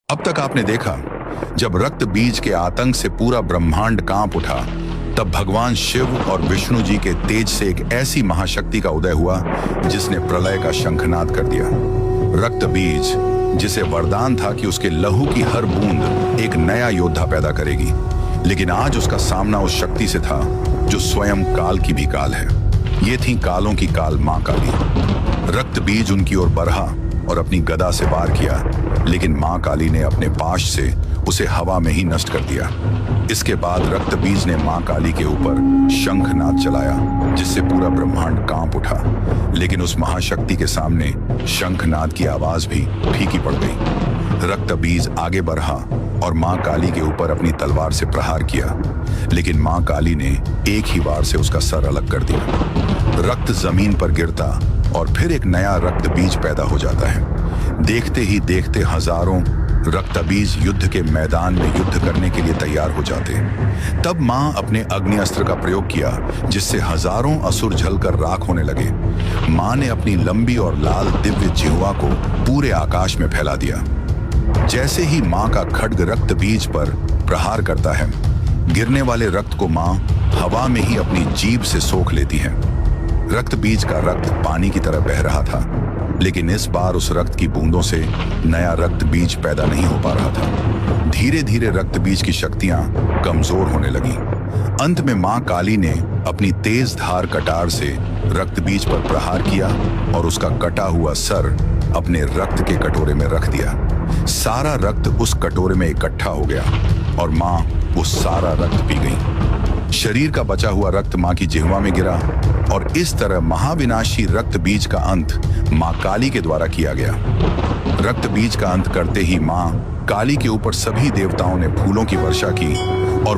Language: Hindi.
अब तक आपने देखा, जब रक्त बीज के आतंक से पूरा ब्रह्मांड कांप उठा, तब भगवान शिव और विष्णु जी के तेज से एक ऐसी महाशक्ति का उदय हुआ जिसने प्रलय का शंखनाद कर दिया। रक्त बीज, जिसे वरदान था कि उसके लहू की हर बूंद एक नया योद्धा पैदा करेगी, लेकिन आज उसका सामना उस शक्ति से था जो स्वयं काल की भी काल है। ये थी कालों की काल मां काली। रक्त बीज उनकी ओर बढ़ा और अपनी गदा से वार किया, लेकिन मां काली ने अपने पाश से उसे हवा में ही नष्ट कर दिया। इसके बाद रक्त बीज ने मां काली के ऊपर शंखनाद चलाया, जिससे पूरा ब्रह्मांड कांप उठा। लेकिन उस महाशक्ति के सामने शंखनाद की आवाज भी फीकी पड़ गई। रक्त बीज आगे बढ़ा और मां काली के ऊपर अपनी तलवार से प्रहार किया, लेकिन मां काली ने एक ही बार से उसका सर अलग कर दिया। रक्त जमीन पर गिरता और फिर एक नया रक्त बीज पैदा हो जाता है। देखते ही देखते हजारों रक्त बीज युद्ध के मैदान में युद्ध करने के लिए तैयार हो जाते। तब मां अपने अग्नि अस्त्र का प्रयोग किया, जिससे हजारों असुर जलकर राख होने लगे। मां ने अपनी लंबी और लाल दिव्य जिह्वा को पूरे आकाश में फैला दिया। जैसे ही मां का खड्ग रक्त बीज पर प्रहार करता है, गिरने वाले रक्त को मां हवा में ही अपनी जीभ से सोख लेती है। रक्त बीज का रक्त पानी की तरह बह रहा था, लेकिन इस बार उस रक्त की बूंदों से नया रक्त बीज पैदा नहीं हो पा रहा था। धीरे धीरे रक्त बीज की शक्तियां कमजोर होने लगी। अंत में मां काली ने अपनी तेज धार कटार से रक्त बीज पर प्रहार किया और उसका कटा हुआ सर अपने रक्त के कटोरे में रख दिया। सारा रक्त उस कटोरे में इकट्ठा हो गया और मां वो सारा रक्त पी गई। शरीर का बचा हुआ रक्त मां की जिह्वा में गिरा और इस तरह महाविनाशी रक्त बीज का अंत मां काली के द्वारा किया गया। रक्त बीज का अंत करते ही मां काली के ऊपर सभी देवताओं ने फूलों की वर्षा की और